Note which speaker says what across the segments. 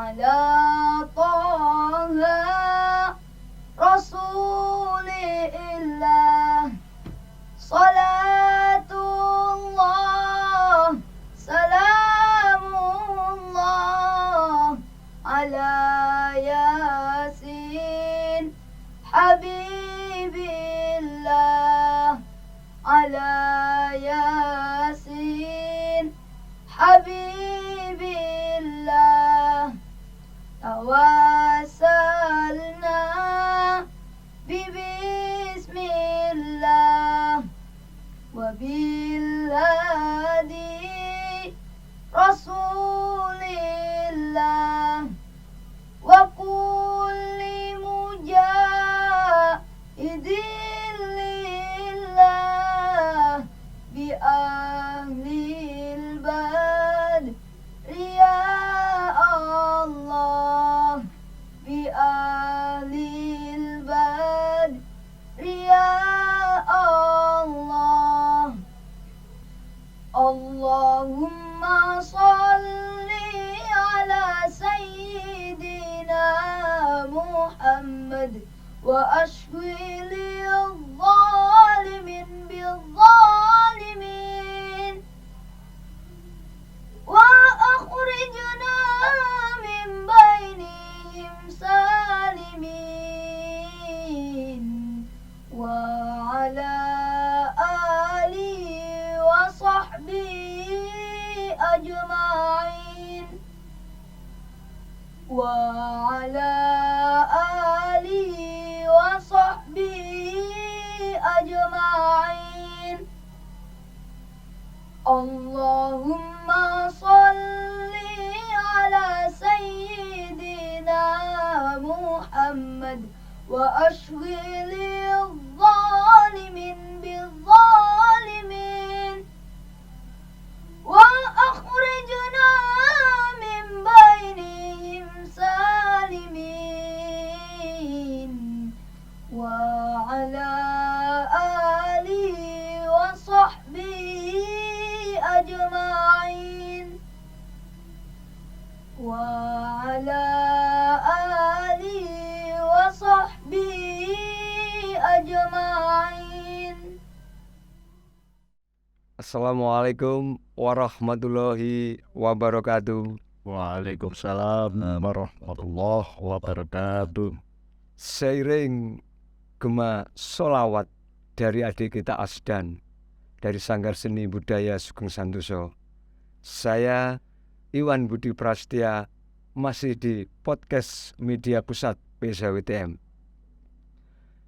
Speaker 1: على طه رسول الله صلاة الله سلام الله على ياسين حبيب الله على ياسين حبيب الله توسلنا ببسم الله وبالهادي رسول الله وكل مجاهد لله بأهل البدر يا الله بأهل البدر يا الله اللهم صل على سيدنا محمد وأشغل الظالمين بالظالمين وأخرجنا من بينهم سالمين وعلى آله وصحبه أجمعين وعلى آله وصحبه أجمعين اللهم صل على سيدنا محمد وأشغل الظالمين بالظالمين وأخرجنا من بينهم سالمين وعلى آله وصحبه أجمعين وعلى آله وصحبه أجمعين.
Speaker 2: Assalamualaikum warahmatullahi wabarakatuh.
Speaker 3: Waalaikumsalam warahmatullahi wabarakatuh.
Speaker 2: Seiring gema solawat dari adik kita Asdan dari Sanggar Seni Budaya Sugeng Santoso, saya Iwan Budi Prasetya masih di podcast Media Pusat PSHWTM.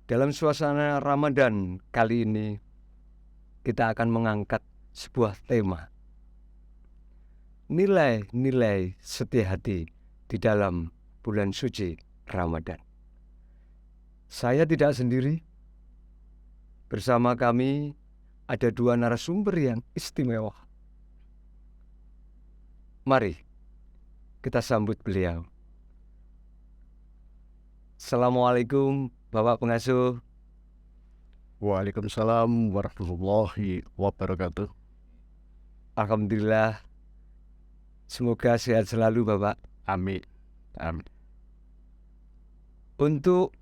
Speaker 2: Dalam suasana Ramadan kali ini kita akan mengangkat sebuah tema, nilai-nilai setia hati di dalam bulan suci Ramadan. Saya tidak sendiri, bersama kami ada dua narasumber yang istimewa. Mari kita sambut beliau. Assalamualaikum Bapak Pengasuh.
Speaker 3: Waalaikumsalam warahmatullahi wabarakatuh.
Speaker 2: Alhamdulillah, semoga sehat selalu Bapak.
Speaker 3: Amin. Amin.
Speaker 2: Untuk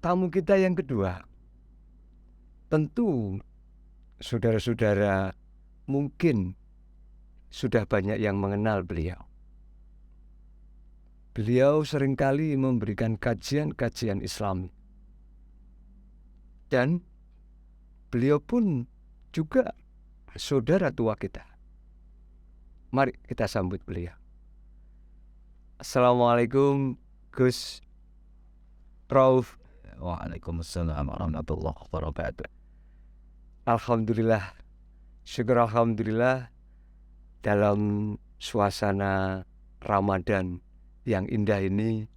Speaker 2: tamu kita yang kedua, tentu saudara-saudara mungkin sudah banyak yang mengenal beliau. Beliau seringkali memberikan kajian-kajian Islami. Dan beliau pun juga saudara tua kita. Mari kita sambut beliau. Assalamualaikum Gus Rauf.
Speaker 3: Waalaikumsalam warahmatullahi wabarakatuh.
Speaker 2: Alhamdulillah, syukur alhamdulillah, dalam suasana Ramadan yang indah ini,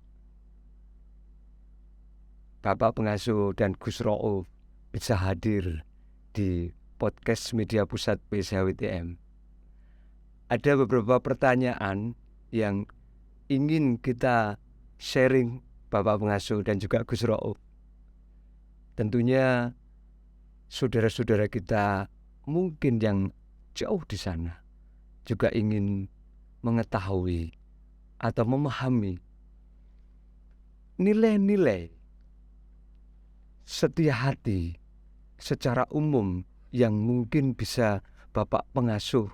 Speaker 2: Bapak Pengasuh dan Gus Rauf bisa hadir di podcast Media Pusat PSHWTM. Ada beberapa pertanyaan yang ingin kita sharing Bapak Pengasuh dan juga Gus Rauf. Tentunya saudara-saudara kita mungkin yang jauh di sana juga ingin mengetahui atau memahami nilai-nilai setia hati secara umum yang mungkin bisa Bapak pengasuh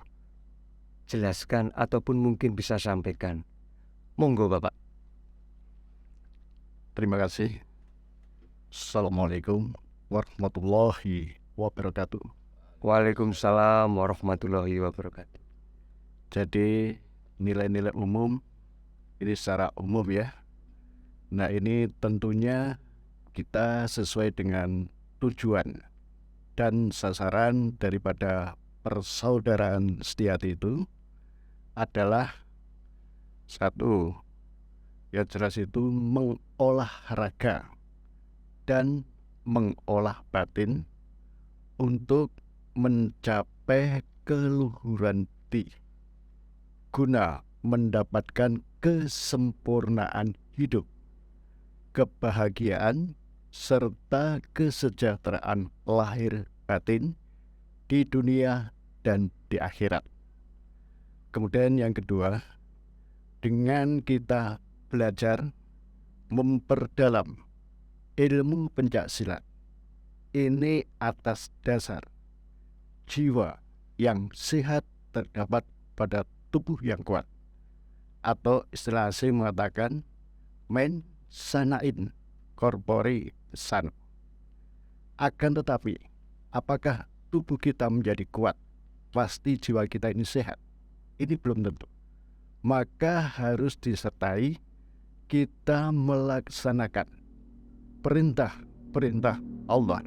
Speaker 2: jelaskan ataupun mungkin bisa sampaikan. Monggo Bapak.
Speaker 3: Terima kasih. Assalamualaikum warahmatullahi wabarakatuh.
Speaker 2: Waalaikumsalam warahmatullahi wabarakatuh.
Speaker 3: Jadi nilai-nilai umum ini secara umum ya. Nah ini tentunya kita sesuai dengan tujuan dan sasaran daripada persaudaraan sejati itu adalah satu, yang jelas itu mengolah raga dan mengolah batin untuk mencapai keluhuran hati guna mendapatkan kesempurnaan hidup, kebahagiaan, serta kesejahteraan lahir batin di dunia dan di akhirat. Kemudian yang kedua, dengan kita belajar memperdalam ilmu pencaksilat ini atas dasar jiwa yang sehat terdapat pada tubuh yang kuat, atau istilah asing mengatakan men sanain corpore sano. Akan tetapi, apakah tubuh kita menjadi kuat pasti jiwa kita ini sehat? Ini belum tentu. Maka harus disertai kita melaksanakan perintah-perintah Allah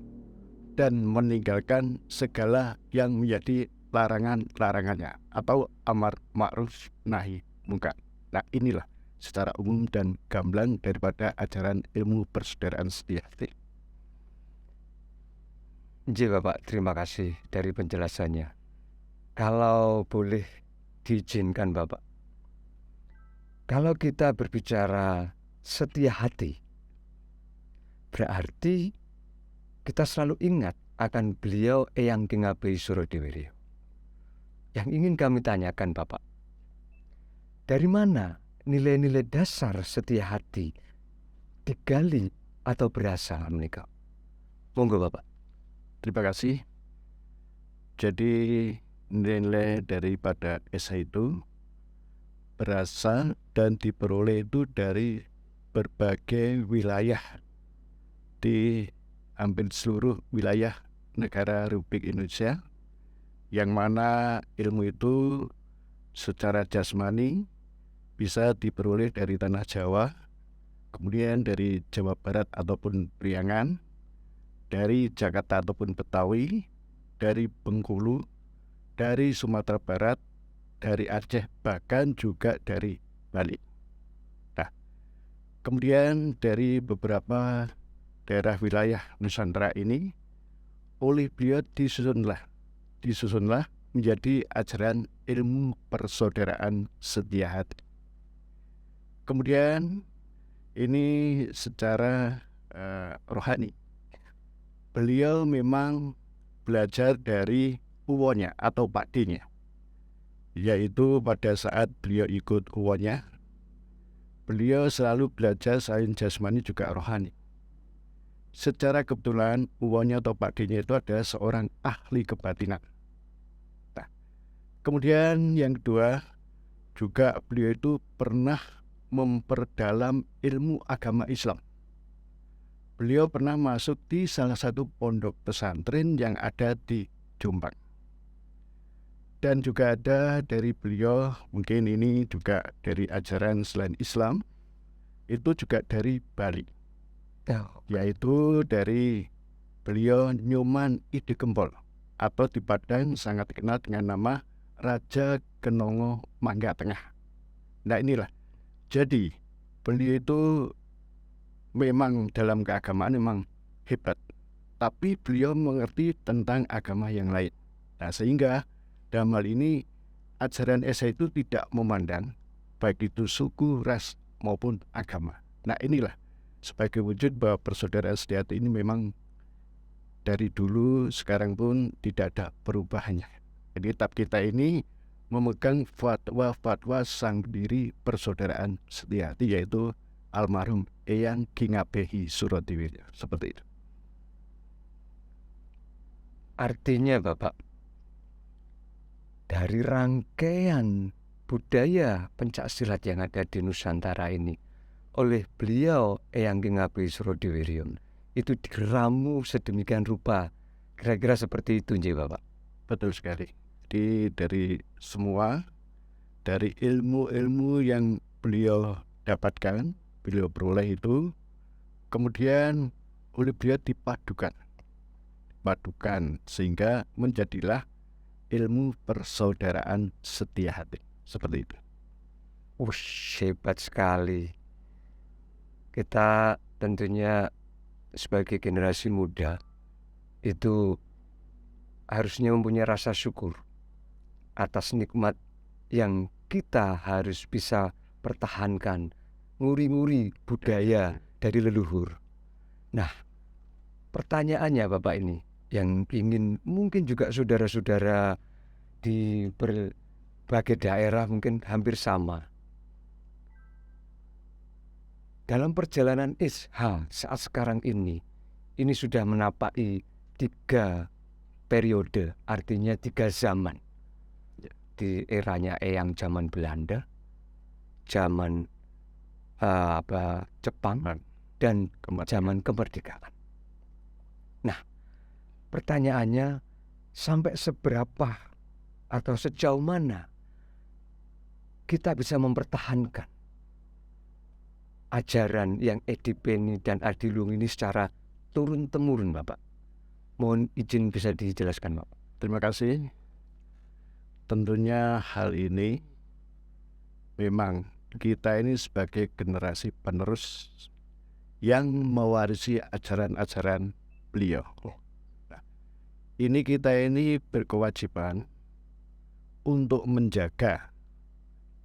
Speaker 3: dan meninggalkan segala yang menjadi larangan-larangannya atau amar ma'ruf nahi mungkar. Nah inilah secara umum dan gamblang daripada ajaran ilmu persaudaraan sejati.
Speaker 2: Bapak, terima kasih dari penjelasannya. Kalau boleh diizinkan Bapak, kalau kita berbicara setia hati, berarti kita selalu ingat akan beliau Eyang Kingabehi Surodewiryo. Yang ingin kami tanyakan Bapak, dari mana nilai-nilai dasar setia hati digali atau berasal menikah? Monggo Bapak.
Speaker 3: Terima kasih. Jadi nilai daripada esai itu berasal dan diperoleh itu dari berbagai wilayah di hampir seluruh wilayah negara Republik Indonesia, yang mana ilmu itu secara jasmani bisa diperoleh dari tanah Jawa, kemudian dari Jawa Barat ataupun Priangan, dari Jakarta ataupun Betawi, dari Bengkulu, dari Sumatera Barat, dari Aceh, bahkan juga dari Bali. Nah, kemudian dari beberapa daerah wilayah Nusantara ini, oleh beliau disusunlah menjadi ajaran ilmu persaudaraan setia hati. Kemudian ini secara rohani, beliau memang belajar dari uwonya atau pakdinya, yaitu pada saat beliau ikut uwonya, beliau selalu belajar selain jasmani juga rohani. Secara kebetulan uwonya atau pakdinya itu adalah seorang ahli kebatinan. Nah, kemudian yang kedua, juga beliau itu pernah memperdalam ilmu agama Islam. Beliau pernah masuk di salah satu pondok pesantren yang ada di Jombang. Dan juga ada dari beliau, mungkin ini juga dari ajaran selain Islam, itu juga dari Bali, yaitu dari beliau Nyoman Ide Gempol, atau di Padang sangat dikenal dengan nama Raja Kenongo Mangga Tengah. Nah inilah, jadi beliau itu memang dalam keagamaan memang hebat, tapi beliau mengerti tentang agama yang lain. Nah sehingga dalam hal ini ajaran esai itu tidak memandang baik itu suku, ras maupun agama. Nah inilah sebagai wujud bahwa persaudaraan sejati ini memang dari dulu sekarang pun tidak ada perubahannya. Jadi tetap kita ini memegang fatwa-fatwa sang pendiri persaudaraan Setiahati, yaitu almarhum Eyang Ki Ngabehi Surodiwiryo. Seperti itu.
Speaker 2: Artinya Bapak, dari rangkaian budaya pencaksilat yang ada di Nusantara ini oleh beliau Eyang Ki Ngabehi Surodiwiryo itu diramu sedemikian rupa, kira-kira seperti itu nggih Bapak.
Speaker 3: Betul sekali. Jadi dari semua, dari ilmu-ilmu yang beliau dapatkan, beliau peroleh itu, kemudian oleh beliau dipadukan sehingga menjadilah ilmu persaudaraan Setiahati. Seperti itu.
Speaker 2: Hebat sekali. Kita tentunya sebagai generasi muda itu harusnya mempunyai rasa syukur atas nikmat yang kita harus bisa pertahankan, nguri-nguri budaya dari leluhur. Nah, pertanyaannya Bapak ini yang ingin mungkin juga saudara-saudara di berbagai daerah mungkin hampir sama. Dalam perjalanan Isha saat sekarang ini sudah menapaki 3 periode, artinya 3 zaman. Di eranya Eyang zaman Belanda, zaman Jepang, dan zaman kemerdekaan. Nah, pertanyaannya sampai seberapa atau sejauh mana kita bisa mempertahankan ajaran yang Edipeni dan Adiluhung ini secara turun-temurun Bapak? Mohon izin bisa dijelaskan Bapak.
Speaker 3: Terima kasih. Tentunya hal ini memang kita ini sebagai generasi penerus yang mewarisi ajaran-ajaran beliau. Nah, ini kita ini berkewajiban untuk menjaga,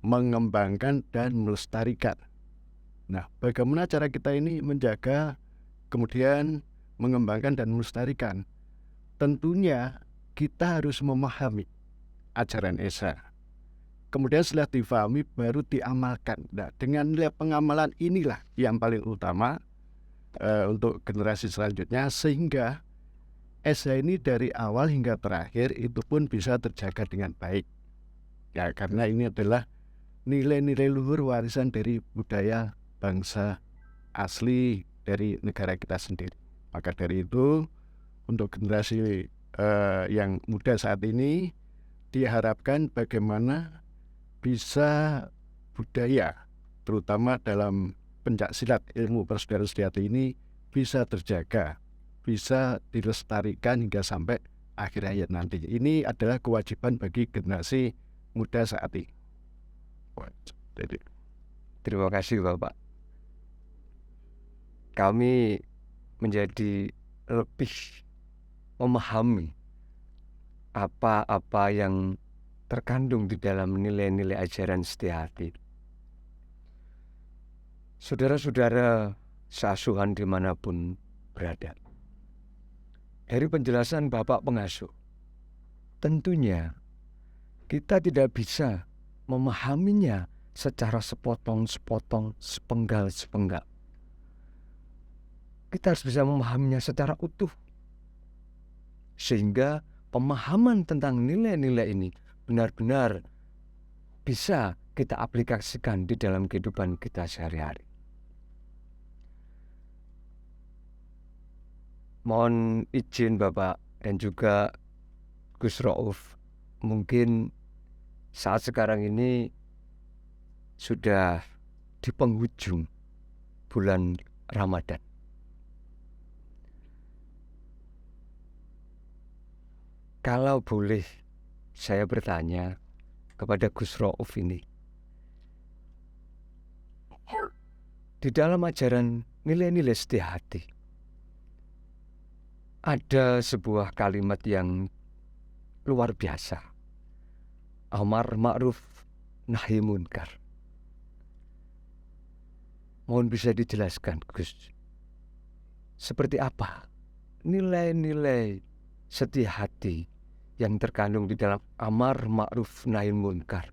Speaker 3: mengembangkan dan melestarikan. Nah, bagaimana cara kita ini menjaga, kemudian mengembangkan dan melestarikan? Tentunya kita harus memahami ajaran Esa. Kemudian setelah difahami baru diamalkan. Nah, dengan nilai pengamalan inilah yang paling utama untuk generasi selanjutnya, sehingga Esa ini dari awal hingga terakhir itu pun bisa terjaga dengan baik. Ya, karena ini adalah nilai-nilai luhur warisan dari budaya bangsa asli dari negara kita sendiri. Maka dari itu, untuk generasi yang muda saat ini diharapkan bagaimana bisa budaya, terutama dalam pencaksilat ilmu persaudaraan Setiahati ini bisa terjaga, bisa dilestarikan hingga sampai akhir hayat nanti. Ini adalah kewajiban bagi generasi muda saat ini.
Speaker 2: Terima kasih Bapak. Kami menjadi lebih memahami apa-apa yang terkandung di dalam nilai-nilai ajaran Setiahati. Saudara-saudara seasuhan dimanapun berada, dari penjelasan Bapak Pengasuh, tentunya kita tidak bisa memahaminya secara sepotong-sepotong, sepenggal-sepenggal. Kita harus bisa memahaminya secara utuh, sehingga pemahaman tentang nilai-nilai ini benar-benar bisa kita aplikasikan di dalam kehidupan kita sehari-hari. Mohon izin Bapak dan juga Gus Rauf, mungkin saat sekarang ini sudah di penghujung bulan Ramadan. Kalau boleh saya bertanya kepada Gus Rauf ini, di dalam ajaran nilai-nilai Setiahati ada sebuah kalimat yang luar biasa, amar ma'ruf nahi munkar. Mohon bisa dijelaskan Gus, seperti apa nilai-nilai Setiahati yang terkandung di dalam amar ma'ruf nahi munkar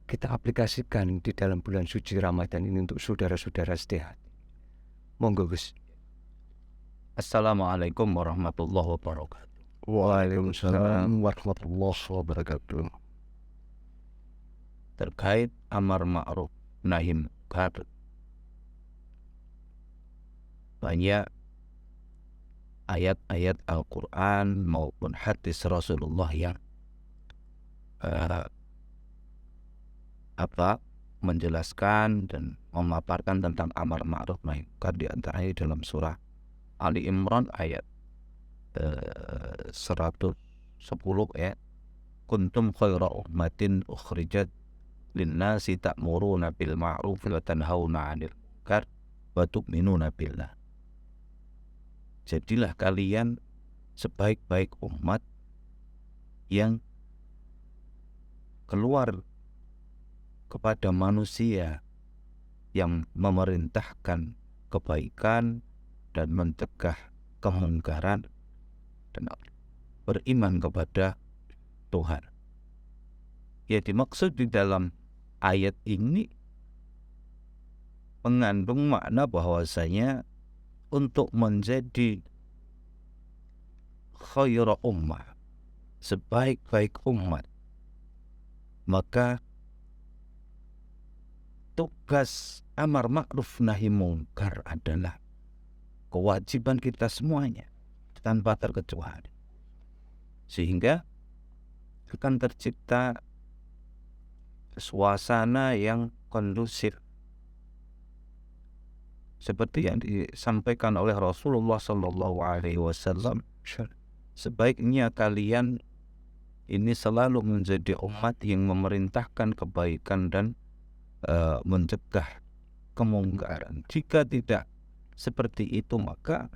Speaker 2: kita aplikasikan di dalam bulan suci Ramadan ini untuk saudara-saudara setia hati. Monggo Gus.
Speaker 4: Assalamualaikum warahmatullahi wabarakatuh.
Speaker 3: Waalaikumsalam warahmatullahi wabarakatuh.
Speaker 4: Terkait amar ma'ruf nahi munkar, banyak ayat-ayat Al-Quran maupun hadis Rasulullah yang menjelaskan dan memaparkan tentang amar ma'ruf nahi munkar, di antaranya dalam surah Ali Imran ayat 110 ya, kuntum khaira ummatin ukhrijat linnasi ta'muruna bil ma'ruf wa tanhauna 'anil munkar wa tu'minuna billah. Jadilah kalian sebaik-baik umat yang keluar kepada manusia, yang memerintahkan kebaikan dan mencegah kemungkaran dan beriman kepada Tuhan. Ya, dimaksud di dalam ayat ini mengandung makna bahwasanya untuk menjadi khaira ummah, sebaik-baik umat, maka tugas amar ma'ruf nahi munkar adalah kewajiban kita semuanya tanpa terkecuali, sehingga akan tercipta suasana yang kondusif seperti yang disampaikan oleh Rasulullah SAW. Sebaiknya kalian ini selalu menjadi umat yang memerintahkan kebaikan dan mencegah kemungkaran. Jika tidak seperti itu, maka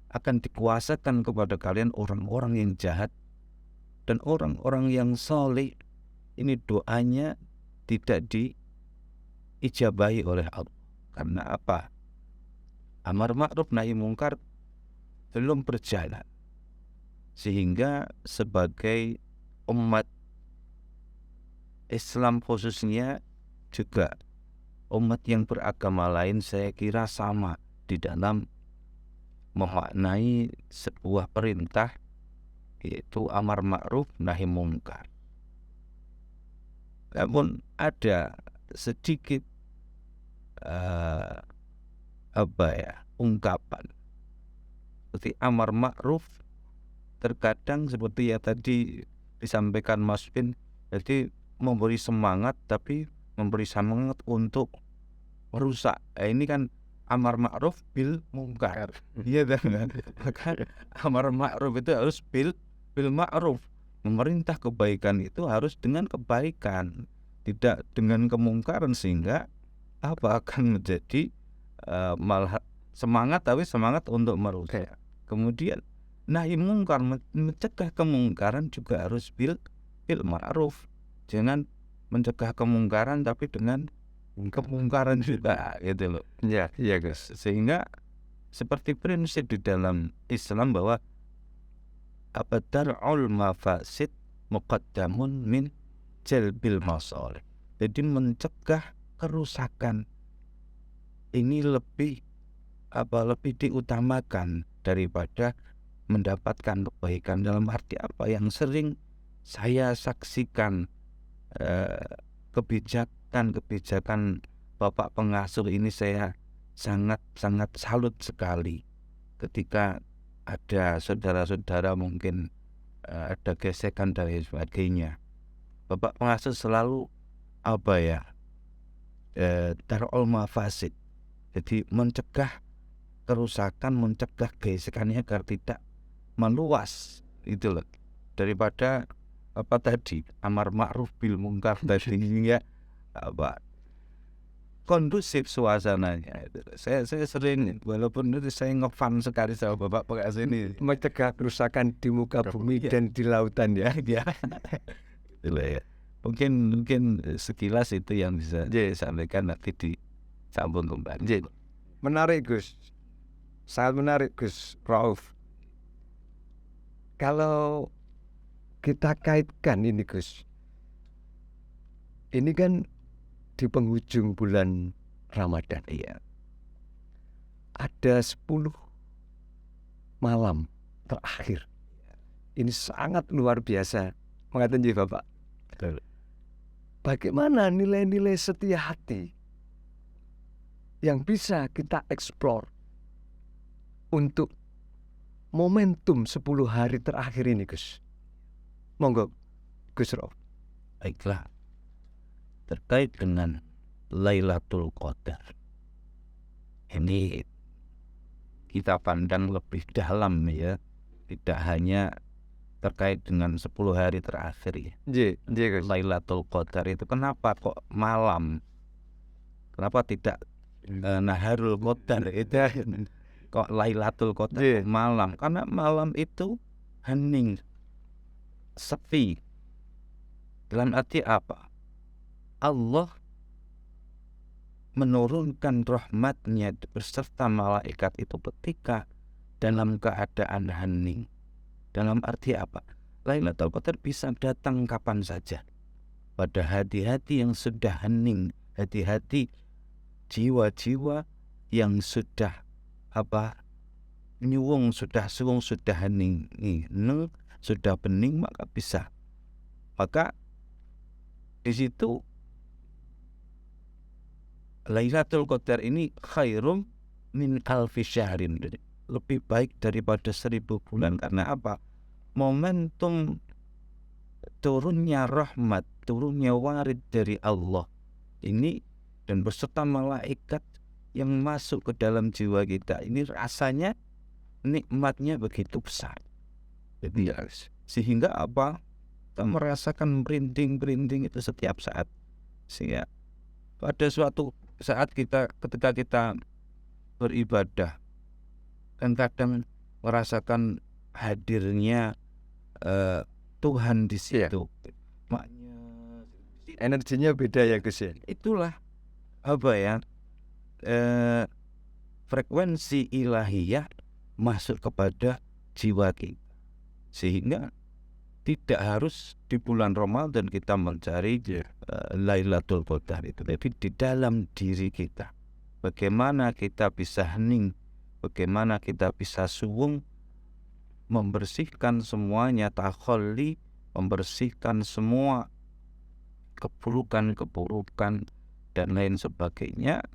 Speaker 4: akan dikuasakan kepada kalian orang-orang yang jahat dan orang-orang yang soleh. Ini doanya tidak diijabahi oleh Allah. Karena apa? Amar ma'ruf nahi munkar belum berjalan, sehingga sebagai umat Islam khususnya, juga umat yang beragama lain, saya kira sama di dalam memaknai sebuah perintah, yaitu amar ma'ruf nahi munkar. Namun ada sedikit ungkapan seperti amar ma'ruf, terkadang seperti yang tadi disampaikan Mas Bin, jadi memberi semangat tapi memberi semangat untuk merusak. Ini kan amar ma'ruf bil munkar. Iya kan? Maka amar ma'ruf itu harus bil ma'ruf. Memerintah kebaikan itu harus dengan kebaikan, tidak dengan kemungkaran, sehingga akan menjadi malah semangat, tapi semangat untuk merusak. Kemudian nahi mungkar, mencegah kemungkaran juga harus bil ma'ruf. Jangan mencegah kemungkaran tapi dengan kemungkaran juga, gitu loh.
Speaker 2: Ya, iya Gus.
Speaker 4: Sehingga seperti prinsip di dalam Islam bahwa dar'ul mafasid muqaddamun min jalbil masalih. Jadi mencegah kerusakan ini lebih diutamakan daripada mendapatkan kebaikan. Dalam arti apa? Yang sering saya saksikan kebijakan Bapak Pengasuh ini, saya sangat salut sekali ketika ada saudara-saudara mungkin ada gesekan dan sebagainya. Bapak Pengasuh selalu dar'ul mafasid, jadi mencegah kerusakan, mencegah gesekannya agar tidak meluas, itu loh, daripada amar ma'ruf bil munkar tadi, ya kondusif suasananya. Saya sering, walaupun itu saya ngefan sekali sama Bapak Pengasuh ini,
Speaker 2: Mencegah kerusakan di muka bumi dan di lautan ya.
Speaker 4: Itulah ya. Mungkin sekilas itu yang bisa disampaikan, nanti disambung kembali.
Speaker 2: Menarik Gus, sangat menarik Gus Rauf. Kalau kita kaitkan ini Gus. Ini kan di penghujung bulan Ramadan.
Speaker 4: Iya.
Speaker 2: Ada 10 malam terakhir. Ini sangat luar biasa. Mengatakan Bapak.
Speaker 4: Betul.
Speaker 2: Bagaimana nilai-nilai setia hati yang bisa kita eksplor untuk momentum 10 hari terakhir ini Gus. Monggo Gus Rof.
Speaker 4: Baiklah. Terkait dengan Lailatul Qadar, ini kita pandang lebih dalam ya, tidak hanya terkait dengan 10 hari terakhir ya.
Speaker 2: Nggih Gus.
Speaker 4: Lailatul Qadar itu kenapa kok malam? Kenapa tidak Naharul Qadar itu kok Lailatul Qadar malam? Karena malam itu hening, sepi. Dalam arti apa? Allah menurunkan rahmatnya beserta malaikat itu ketika dalam keadaan hening. Dalam arti apa? Lailatul Qadar bisa datang kapan saja pada hati-hati yang sudah hening, hati-hati jiwa-jiwa yang sudah nyuwung, sudah hening, sudah bening, maka bisa. Maka di situ Lailatul Qadar ini khairum min alfi syahrin, lebih baik daripada 1000 bulan. Karena apa? Momentum turunnya rahmat, turunnya warid dari Allah ini dan beserta malaikat yang masuk ke dalam jiwa kita ini, rasanya nikmatnya begitu besar. Jadi sehingga apa? Kita merasakan merinding itu setiap saat. Sehingga pada suatu saat ketika kita beribadah dan kadang merasakan hadirnya Tuhan di situ, maknya
Speaker 2: Energinya beda ya Gus ya.
Speaker 4: itulah frekuensi ilahiyah masuk kepada jiwa kita, sehingga tidak harus di bulan Ramadan kita mencari Lailatul Qadar itu, tapi di dalam diri kita. Bagaimana kita bisa hening, bagaimana kita bisa suwung, membersihkan semuanya, takhalli, membersihkan semua keburukan-keburukan dan lain sebagainya,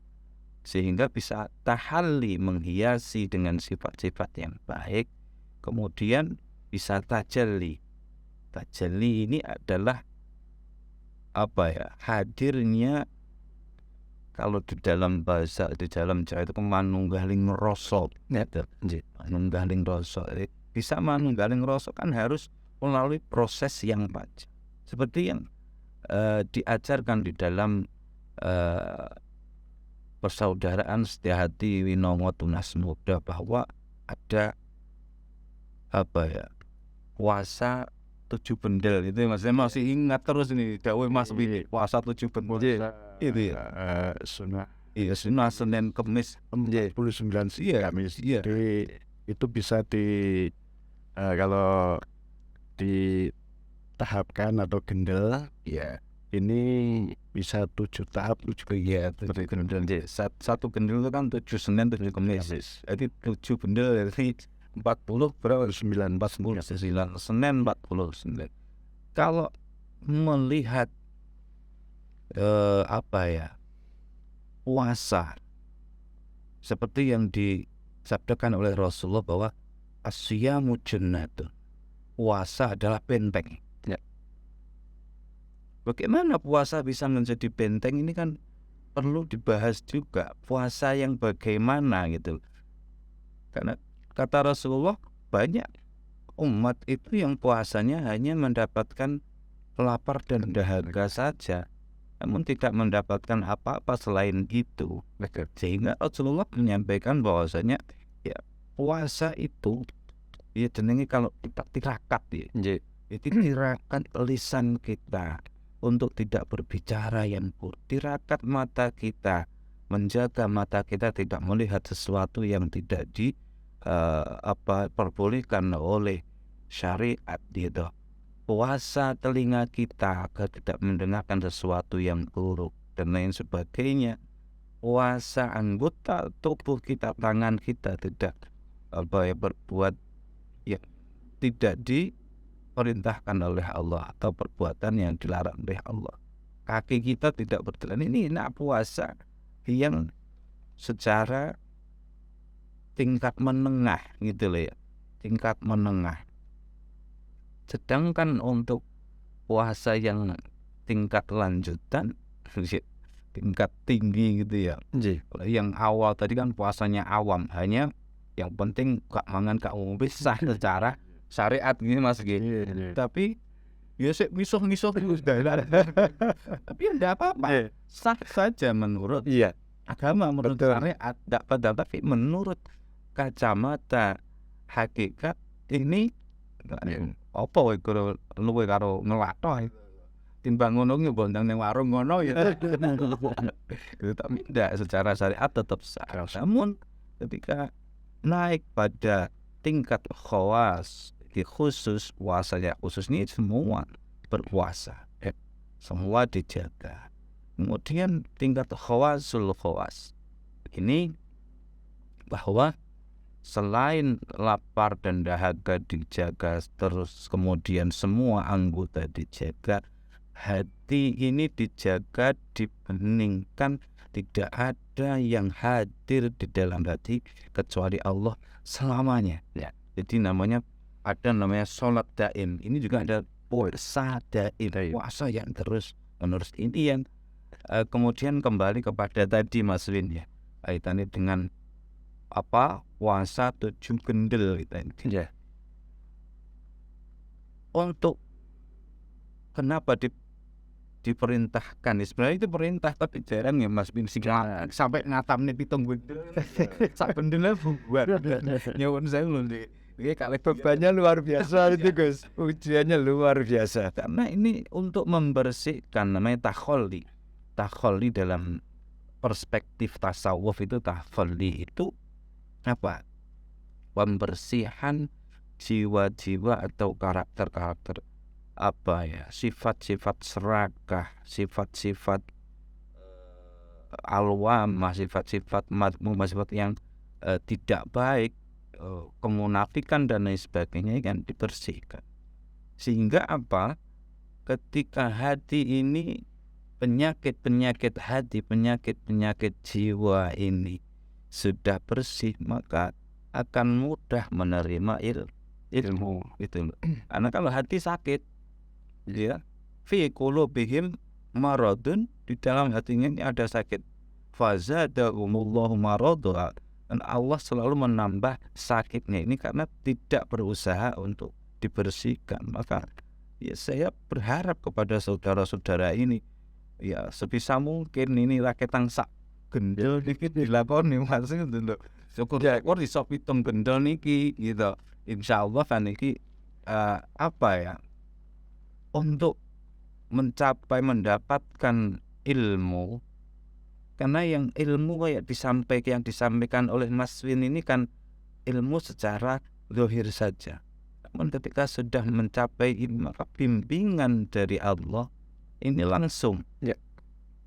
Speaker 4: sehingga bisa tahalli, menghiasi dengan sifat-sifat yang baik, kemudian bisa tajalli. Tajalli ini adalah hadirnya, kalau di dalam bahasa, di dalam Jawa itu manunggaling rasa. Manunggaling rasa. Bisa manunggaling rasa kan harus melalui proses yang panjang. Seperti yang diajarkan di dalam persaudaraan setia hati Winongo Tunas Muda, bahwa ada puasa 7 bendel itu, maksudnya masih ingat terus ini dawuh Mas Widi, puasa 7 bendel itu ya.
Speaker 3: Sunnah
Speaker 4: Sunnah Senin Kemis
Speaker 3: 49 Kamis. Jadi itu bisa kalau ditahapkan atau gendel ya, ini bisa 7 tahap, 7
Speaker 4: gendel. Satu gendel itu kan 7 Senin 7 Kemis. Jadi 7 bendel dari 40 berapa? 49 Senin 49. Kalau melihat puasa seperti yang disabdakan oleh Rasulullah bahwa asyamu junnatun, puasa adalah benteng. Bagaimana puasa bisa menjadi benteng, ini kan perlu dibahas juga. Puasa yang bagaimana gitu. Karena kata Rasulullah, banyak umat itu yang puasanya hanya mendapatkan lapar dan dahaga saja, namun tidak mendapatkan apa-apa selain itu. Sehingga Rasulullah menyampaikan bahwasanya ya, puasa itu ya jenenge kalau kita tirakat ya. Itu tirakat lisan kita untuk tidak berbicara yang buruk. Tirakat mata kita, menjaga mata kita tidak melihat sesuatu yang tidak perbolehkan oleh syariat gitu. puasa telinga kita agar tidak mendengarkan sesuatu yang buruk dan lain sebagainya. Puasa anggota tubuh kita, tangan kita tidak berbuat yang tidak diperintahkan oleh Allah atau perbuatan yang dilarang oleh Allah. Kaki kita tidak berjalan. Ini puasa yang secara tingkat menengah gitu loh ya, tingkat menengah. Sedangkan untuk puasa yang tingkat lanjutan, tingkat tinggi gitu ya. Kalau yang awal tadi kan puasanya awam, hanya yang penting gak mangan gak ngombe sah secara syariat gini Mas gini. Tapi ya sih misuh-misuh terus tapi enggak apa-apa. Sah saja menurut agama, menurut syariat, enggak pada, tapi menurut kacamata hakikat ini apa wae karo luwe karo ngelatho timbang ngono ki bondang ning warung ngono ya. Tapi enggak, secara syariat tetap sah. Namun ketika naik pada tingkat khawas, khusus puasanya khusus ini semua berpuasa, semua dijaga. Kemudian tingkat khawasul khawas ini bahwa selain lapar dan dahaga dijaga, terus kemudian semua anggota dijaga, hati ini dijaga, dibeningkan, tidak ada yang hadir di dalam hati kecuali Allah selamanya. Ya, jadi ada namanya sholat daim. Ini juga ada puasa daim, puasa yang terus menerus. Ini yang kemudian kembali kepada tadi Mas Win ya, kaitannya dengan puasa 7 gendel gitu. Untuk kenapa diperintahkan, sebenarnya itu perintah tapi jarang ya Mas Bin sampai ngatamnya pitung gendel sak gendel buat nyawon saya loh nih. Ini kalau bebannya luar biasa itu Gus, ujiannya luar biasa karena ini untuk membersihkan, namanya takholli dalam perspektif tasawuf itu. Takholli itu apa? Pembersihan jiwa-jiwa atau karakter-karakter sifat-sifat serakah, sifat-sifat alwamah, sifat-sifat madmumah, sifat yang tidak baik, kemunafikan dan lain sebagainya kan dibersihkan. Sehingga ketika hati ini, penyakit-penyakit hati, penyakit-penyakit jiwa ini sudah bersih, maka akan mudah menerima ilmu itu. Karena kalau hati sakit, ya, fi qulubihim maradun, di dalam hatinya ini ada sakit, fazadahumullahu maradha, dan Allah selalu menambah sakitnya ini karena tidak berusaha untuk dibersihkan. Maka ya saya berharap kepada saudara-saudara ini, ya sebisa mungkin ini raketang sak gendel dikit dilakoni masih dulu. Syukur iso pitung gendel niki gitu. Insyaallah kan niki untuk mencapai mendapatkan ilmu. Karena yang ilmu yang disampaikan oleh Mas Win ini kan ilmu secara zahir saja. Namun ketika sudah mencapai ilmu, maka bimbingan dari Allah ini langsung. Ya.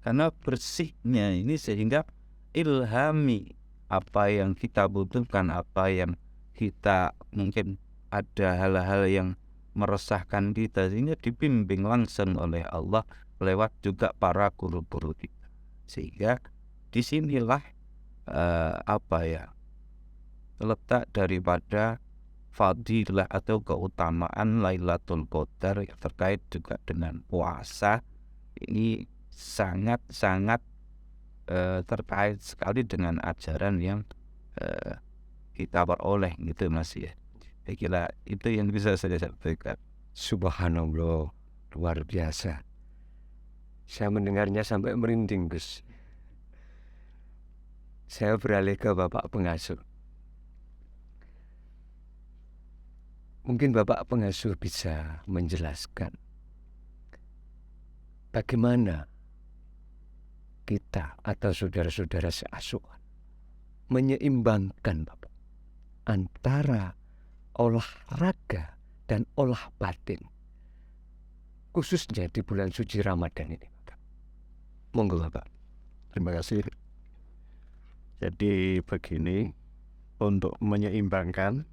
Speaker 4: Karena bersihnya ini sehingga ilhami apa yang kita butuhkan, apa yang kita mungkin ada hal-hal yang meresahkan kita, sehingga dibimbing langsung oleh Allah lewat juga para guru-guru kita. Sehingga disinilah letak daripada fadilah atau keutamaan Lailatul Qadar yang terkait juga dengan puasa. Ini sangat-sangat terkait sekali dengan ajaran yang kita peroleh gitu Mas ya. Saya kira itu yang bisa saya sampaikan.
Speaker 2: Subhanallah, luar biasa. Saya mendengarnya sampai merinding Gus. Saya beralih ke Bapak Pengasuh. Mungkin Bapak Pengasuh bisa menjelaskan bagaimana kita atau saudara-saudara seasuhan menyeimbangkan Bapak antara olahraga dan olah batin khususnya di bulan suci Ramadan ini, Bapak? Monggo Bapak.
Speaker 3: Terima kasih. Jadi begini, untuk menyeimbangkan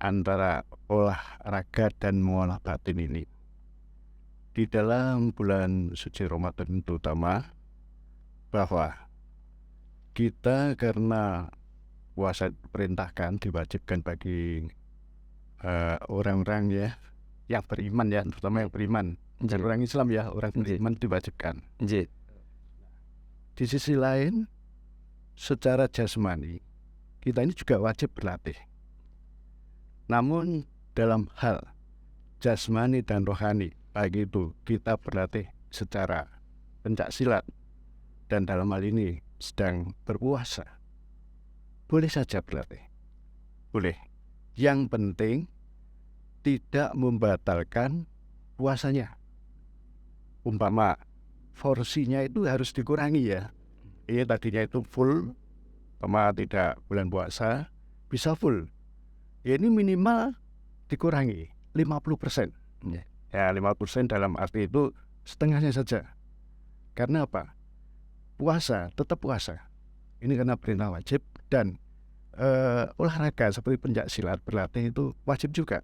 Speaker 3: antara olahraga dan mengolah batin ini, di dalam bulan suci Ramadan terutama, bahwa kita karena puasa diperintahkan, diwajibkan bagi orang-orang ya yang beriman ya, terutama yang beriman. Dan orang Islam ya, orang beriman diwajibkan.
Speaker 2: Nggih.
Speaker 3: Di sisi lain, secara jasmani, kita ini juga wajib berlatih. Namun dalam hal jasmani dan rohani, baik itu kita berlatih secara pencak silat dan dalam hal ini sedang berpuasa, boleh saja berlatih. Boleh. Yang penting tidak membatalkan puasanya. Umpama porsinya itu harus dikurangi ya. Ini tadinya itu full, umpama tidak bulan puasa, bisa full. Ya ini minimal dikurangi 50%. Ya 50% dalam arti itu setengahnya saja. Karena apa? Puasa, tetap puasa. Ini karena perintah wajib dan olahraga seperti pencak silat, berlatih itu wajib juga.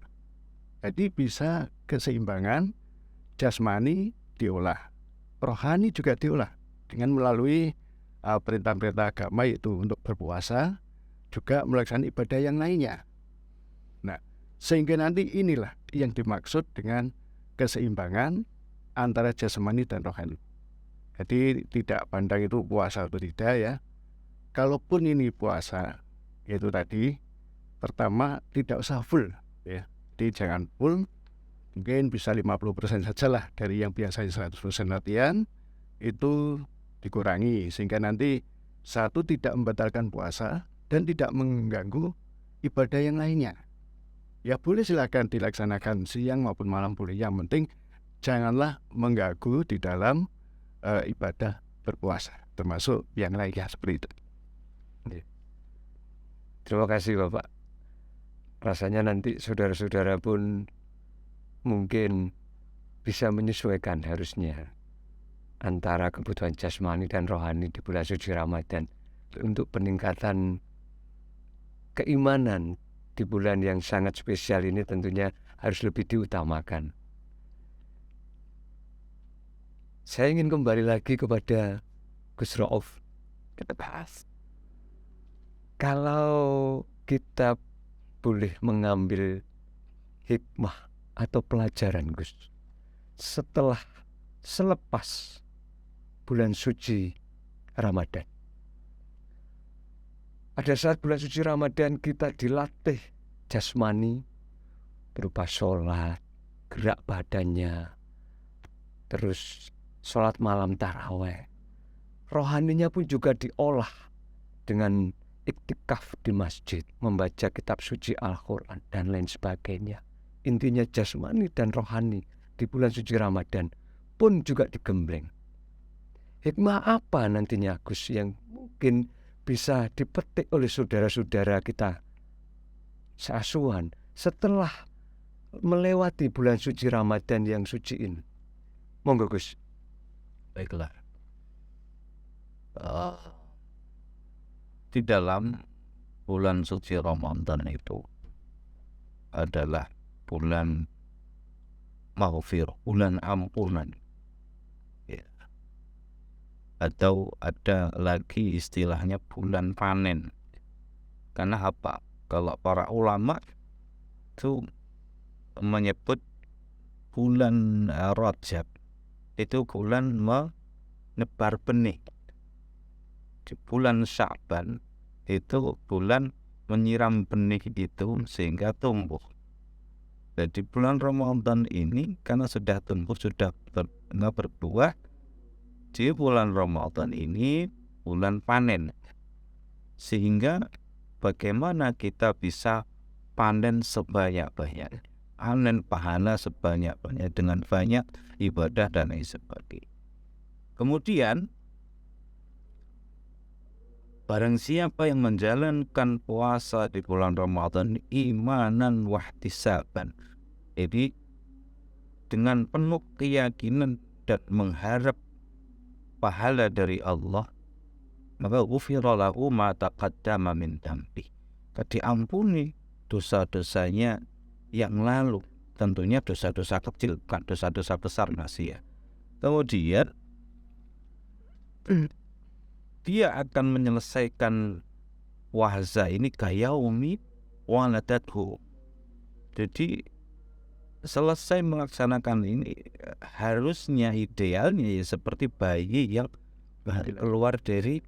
Speaker 3: Jadi bisa keseimbangan jasmani diolah, rohani juga diolah dengan melalui perintah-perintah agama, yaitu untuk berpuasa, juga melaksanakan ibadah yang lainnya. Nah, sehingga nanti inilah yang dimaksud dengan keseimbangan antara jasmani dan rohani. Jadi tidak pandang itu puasa atau tidak ya. Kalaupun ini puasa, yaitu tadi pertama tidak usah full ya. Jadi jangan full, mungkin bisa 50% sajalah dari yang biasanya 100% latihan itu dikurangi, sehingga nanti satu tidak membatalkan puasa dan tidak mengganggu ibadah yang lainnya. Ya boleh silakan dilaksanakan siang maupun malam boleh, yang penting janganlah mengganggu di dalam ibadah berpuasa, termasuk yang lainnya seperti itu.
Speaker 2: Terima kasih Bapak. Rasanya nanti saudara-saudara pun mungkin bisa menyesuaikan harusnya antara kebutuhan jasmani dan rohani di bulan suci Ramadan untuk peningkatan keimanan di bulan yang sangat spesial ini. Tentunya harus lebih diutamakan. Saya ingin kembali lagi kepada Gus Rauf. Kita bahas, kalau kita boleh mengambil hikmah atau pelajaran Gus selepas bulan suci Ramadan. Pada saat bulan suci Ramadan kita dilatih jasmani berupa sholat, gerak badannya, terus sholat malam taraweh. Rohaninya pun juga diolah dengan iktikaf di masjid, membaca kitab suci Al-Quran dan lain sebagainya. Intinya jasmani dan rohani di bulan suci Ramadan pun juga digembleng. Hikmah apa nantinya Gus yang mungkin bisa dipetik oleh saudara-saudara kita seasuhan setelah melewati bulan suci Ramadan yang suci ini? Monggo Gus.
Speaker 4: Baiklah. Di dalam bulan suci Ramadan itu adalah bulan maghfirah, bulan ampunan ya. Atau ada lagi istilahnya bulan panen. Karena apa? Kalau para ulama itu menyebut bulan Rajab itu bulan menebar benih. Di bulan Sya'ban itu bulan menyiram benih itu sehingga tumbuh. Jadi bulan Ramadan ini karena sudah tumbuh, sudah berbuah, di bulan Ramadan ini bulan panen. Sehingga bagaimana kita bisa panen sebanyak-banyak, panen pahala sebanyak-banyak dengan banyak ibadah dan lain sebagainya. Kemudian barang siapa yang menjalankan puasa di bulan Ramadan imanan wahtisaban, jadi dengan penuh keyakinan dan mengharap pahala dari Allah, maka ghufira lahu ma taqaddama min dhanbi, diampuni dosa-dosanya yang lalu, tentunya dosa-dosa kecil, bukan dosa-dosa besar masih ya. Kemudian dia akan menyelesaikan puasa ini kayaumi waladathu. Jadi selesai melaksanakan ini harusnya idealnya ya seperti bayi yang keluar dari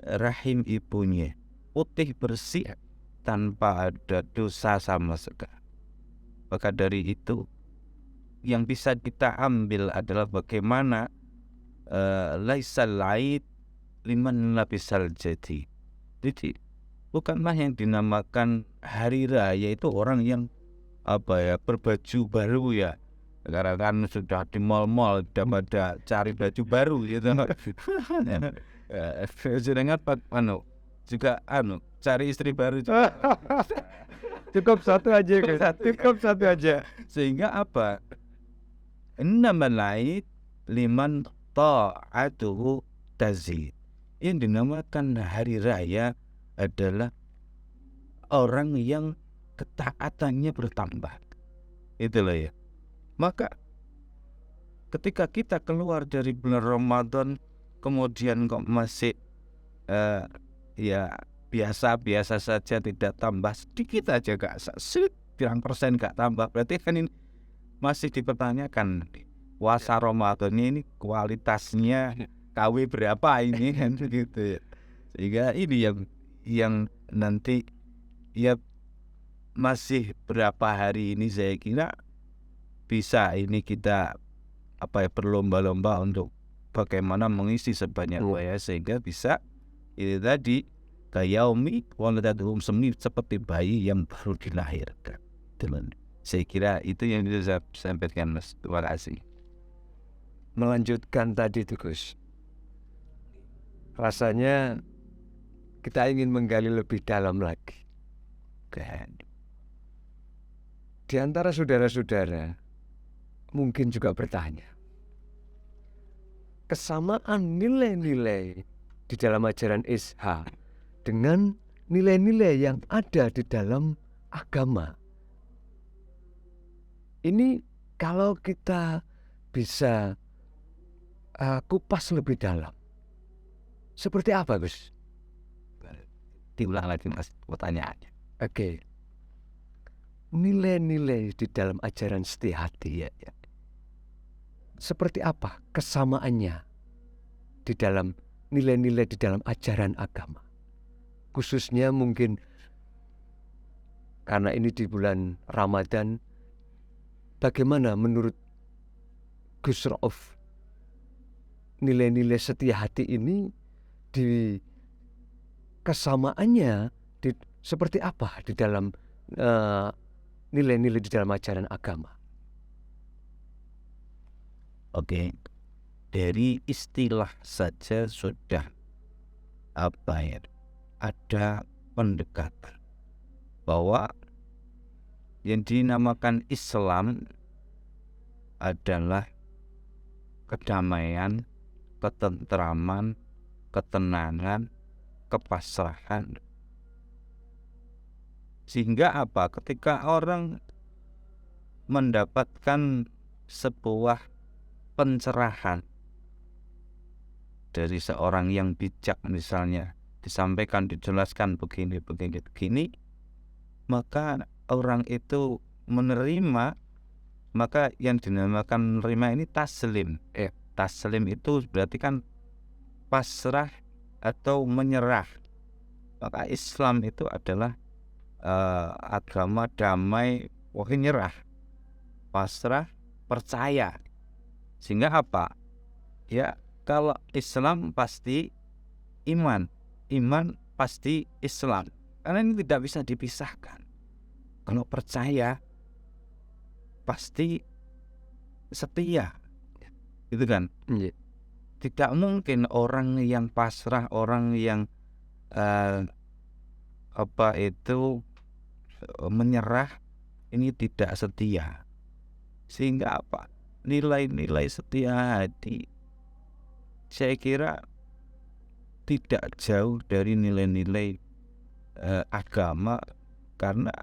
Speaker 4: rahim ibunya, putih bersih tanpa ada dosa sama sekali. Maka dari itu yang bisa kita ambil adalah bagaimana laisal aid liman labisal jadi. Jadi bukanlah yang dinamakan hari raya itu orang yang berbaju baru ya, karena kan sudah di mall-mall udah pada cari baju baru gitu. Sedangkan juga cari istri baru juga.
Speaker 2: Cukup satu aja guys. Cukup satu aja.
Speaker 4: Sehingga innamal aid liman ta'atuhu tazid. Yang dinamakan hari raya adalah orang yang ketaatannya bertambah. Itulah ya. Maka ketika kita keluar dari bulan Ramadan kemudian kok masih ya biasa-biasa saja, tidak tambah sedikit aja, gak pirang persen gak tambah, berarti kan ini masih dipertanyakan puasa Ramadan ini kualitasnya KW berapa ini kan begitu ya. Sehingga ini yang nanti ya masih berapa hari ini saya kira bisa ini kita berlomba-lomba untuk bagaimana mengisi sebanyak sehingga bisa ini tadi kayaumi waladatuhum seperti bayi yang baru dilahirkan. Saya kira itu yang bisa saya sampaikan, Mas. Terima kasih.
Speaker 2: Melanjutkan tadi tuh Gus, rasanya kita ingin menggali lebih dalam lagi. Di antara saudara-saudara mungkin juga bertanya, kesamaan nilai-nilai di dalam ajaran Isha dengan nilai-nilai yang ada di dalam agama ini, kalau kita bisa kupas lebih dalam, seperti apa Gus?
Speaker 4: Diulang lagi Mas pertanyaannya.
Speaker 2: Oke. Nilai-nilai di dalam ajaran Setihati ya. Seperti apa kesamaannya di dalam nilai-nilai di dalam ajaran agama? Khususnya mungkin karena ini di bulan Ramadan, bagaimana menurut Gus Rauf nilai-nilai setia hati ini di kesamaannya seperti apa di dalam nilai-nilai di dalam ajaran agama?
Speaker 4: Oke, dari istilah saja sudah ada pendekatan bahwa yang dinamakan Islam adalah kedamaian, ketentraman, ketenangan, kepasrahan. Sehingga ketika orang mendapatkan sebuah pencerahan dari seorang yang bijak, misalnya disampaikan, dijelaskan begini, maka orang itu menerima, maka yang dinamakan menerima ini taslim. Taslim itu berarti kan pasrah atau menyerah. Maka Islam itu adalah agama damai, nyerah, pasrah, percaya. Sehingga ya kalau Islam pasti iman pasti Islam, karena ini tidak bisa dipisahkan. Kalau percaya pasti setia, gitu kan? Tidak mungkin orang yang pasrah, orang yang menyerah ini tidak setia. Sehingga nilai-nilai setia hati saya kira tidak jauh dari nilai-nilai agama, karena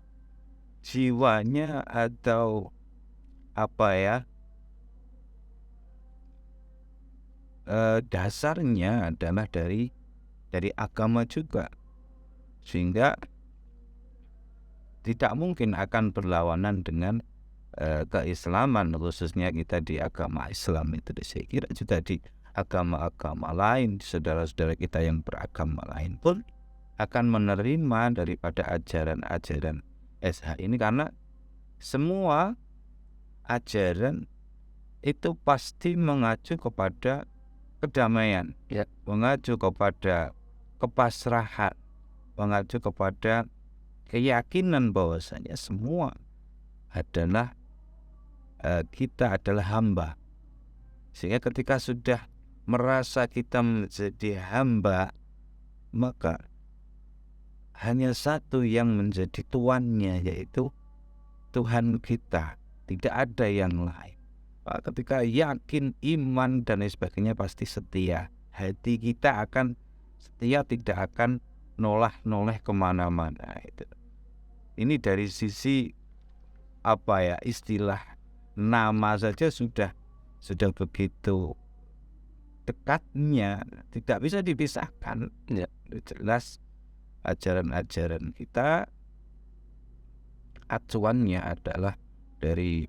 Speaker 4: jiwanya atau dasarnya adalah dari agama juga, sehingga tidak mungkin akan berlawanan dengan keislaman, khususnya kita di agama Islam itu. Saya kira juga di agama-agama lain, saudara-saudara kita yang beragama lain pun akan menerima daripada ajaran-ajaran SH ini, karena semua ajaran itu pasti mengacu kepada kedamaian, mengacu kepada kepasrahan, mengacu kepada keyakinan bahwasanya semua adalah kita adalah hamba. Sehingga ketika sudah merasa kita menjadi hamba, maka hanya satu yang menjadi tuannya, yaitu Tuhan kita, tidak ada yang lain. Ketika yakin, iman dan lain sebagainya, pasti setia. Hati kita akan setia, tidak akan noleh kemana-mana. Ini dari sisi istilah nama saja sudah begitu dekatnya, tidak bisa dipisahkan. Jelas ajaran-ajaran kita acuannya adalah dari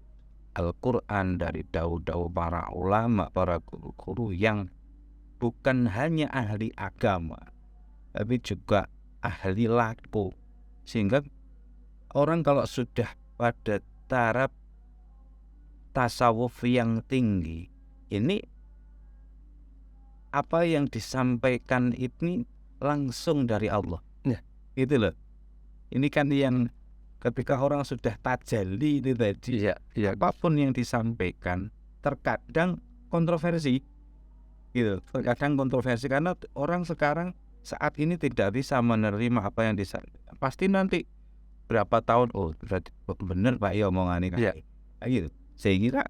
Speaker 4: Al-Quran, dari dakwah para ulama, para guru-guru yang bukan hanya ahli agama, tapi juga ahli laku. Sehingga orang kalau sudah pada taraf tasawuf yang tinggi, ini apa yang disampaikan ini langsung dari Allah. Gitu loh. Ini kan yang ketika orang sudah tajalli itu tadi, apapun yang disampaikan terkadang kontroversi, gitu. Terkadang kontroversi karena orang sekarang saat ini tidak bisa menerima apa yang disampaikan. Pasti nanti berapa tahun, berarti benar Pak ya omongan ini, gitu. Saya kira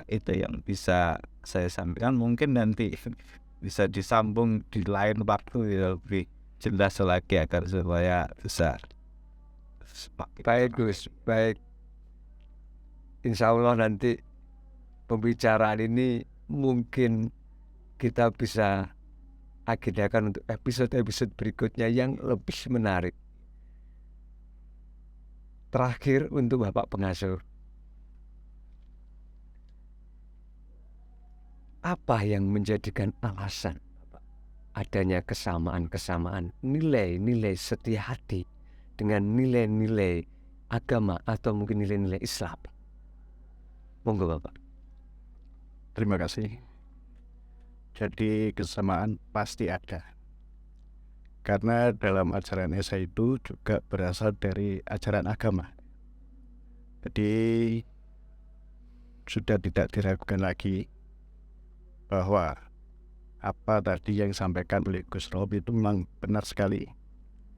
Speaker 4: itu yang bisa saya sampaikan. Mungkin nanti bisa disambung di lain waktu lebih jelas lagi agar supaya bisa.
Speaker 2: Baik Gus, baik. Insya Allah nanti pembicaraan ini mungkin kita bisa agendakan untuk episode-episode berikutnya yang lebih menarik. Terakhir untuk Bapak Pengasuh, apa yang menjadikan alasan adanya kesamaan-kesamaan nilai-nilai setia hati dengan nilai-nilai agama atau mungkin nilai-nilai Islam? Monggo Bapak.
Speaker 3: Terima kasih. Jadi kesamaan pasti ada, karena dalam ajaran Esa itu juga berasal dari ajaran agama. Jadi sudah tidak diragukan lagi bahwa apa tadi yang disampaikan oleh Gus Rob itu memang benar sekali.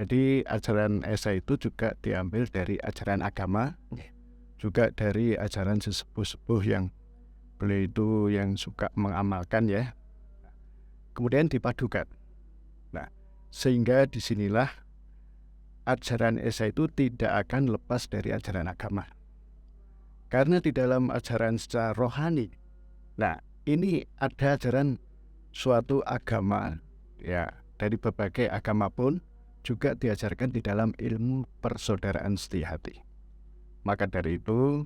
Speaker 3: Jadi ajaran Esa itu juga diambil dari ajaran agama, juga dari ajaran sesepuh-sepuh yang beliau itu yang suka mengamalkan ya. Kemudian dipadukan. Nah, sehingga disinilah ajaran Esa itu tidak akan lepas dari ajaran agama. Karena di dalam ajaran secara rohani, nah ini ada ajaran suatu agama ya, dari berbagai agama pun juga diajarkan di dalam ilmu persaudaraan setia hati. Maka dari itu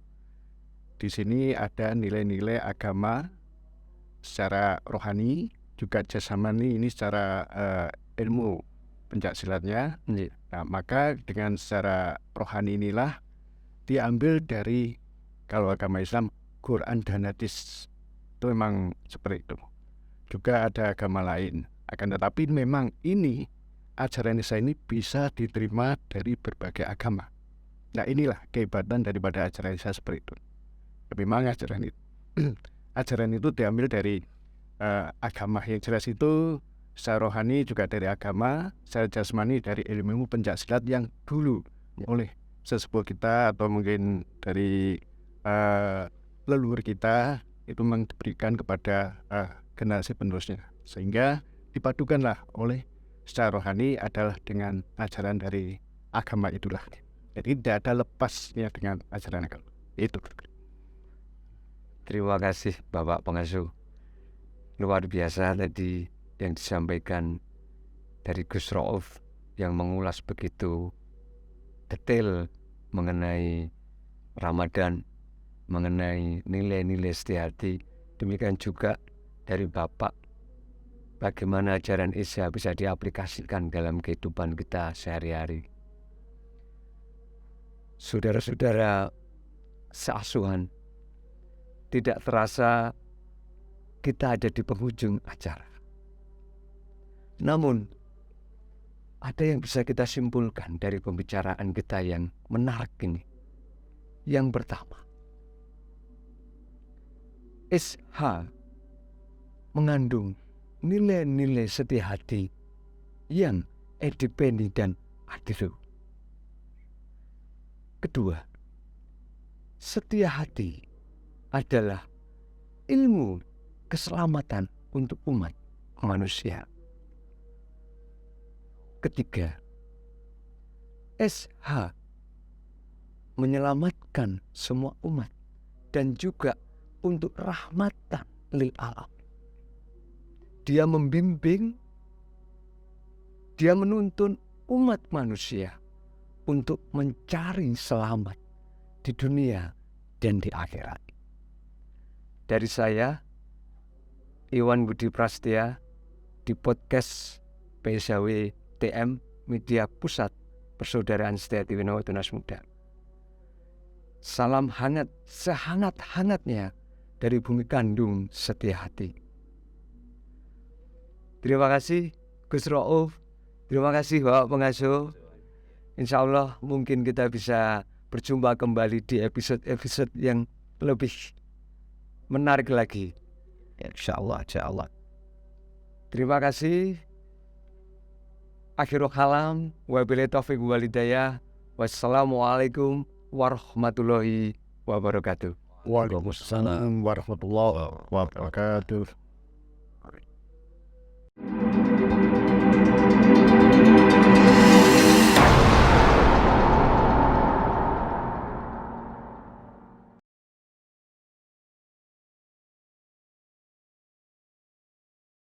Speaker 3: di sini ada nilai-nilai agama secara rohani, juga jasmani ini secara ilmu pencaksilatnya. Nah, maka dengan secara rohani inilah diambil dari, kalau agama Islam, Quran dan hadis. Itu memang seperti itu. Juga ada agama lain. Akan tetapi memang ini ajaran Esa ini bisa diterima dari berbagai agama. Nah, inilah kehebatan daripada ajaran Esa seperti itu. Memang ajaran itu diambil dari agama yang jelas itu, secara rohani juga dari agama, secara jasmani dari ilmu pencaksilat yang dulu oleh sesepuh kita atau mungkin dari leluhur kita itu memang diberikan kepada generasi penerusnya, sehingga dipadukanlah oleh secara rohani adalah dengan ajaran dari agama itulah. Jadi tidak ada lepasnya dengan ajaran agama itu.
Speaker 2: Terima kasih Bapak Pengasuh. Luar biasa tadi yang disampaikan dari Gus Rauf yang mengulas begitu detail mengenai Ramadan, mengenai nilai-nilai setia hati. Demikian juga dari Bapak, bagaimana ajaran Isya bisa diaplikasikan dalam kehidupan kita sehari-hari. Saudara-saudara seasuhan, tidak terasa kita ada di penghujung acara. Namun, ada yang bisa kita simpulkan dari pembicaraan kita yang menarik ini. Yang pertama, SH mengandung nilai-nilai setia hati yang edipeni dan adilu. Kedua, setia hati adalah ilmu keselamatan untuk umat manusia. Ketiga, SH menyelamatkan semua umat dan juga untuk rahmatan lil alam. Dia membimbing, dia menuntun umat manusia untuk mencari selamat di dunia dan di akhirat. Dari saya, Iwan Budi Prasetya, di podcast PSHW TM Media Pusat Persaudaraan Setia Hati Winongo Tunas Muda. Salam hangat, sehangat-hangatnya dari bumi kandung setia hati. Terima kasih Gus Rauf, terima kasih Bapak Pengasuh. Insya Allah mungkin kita bisa berjumpa kembali di episode-episode yang lebih menarik lagi.
Speaker 4: Insya Allah.
Speaker 2: Terima kasih. Akhirul kalam, wabillahi taufiq wal hidayah. Wassalamualaikum warahmatullahi wabarakatuh.
Speaker 3: Waalaikumsalam warahmatullahi wabarakatuh.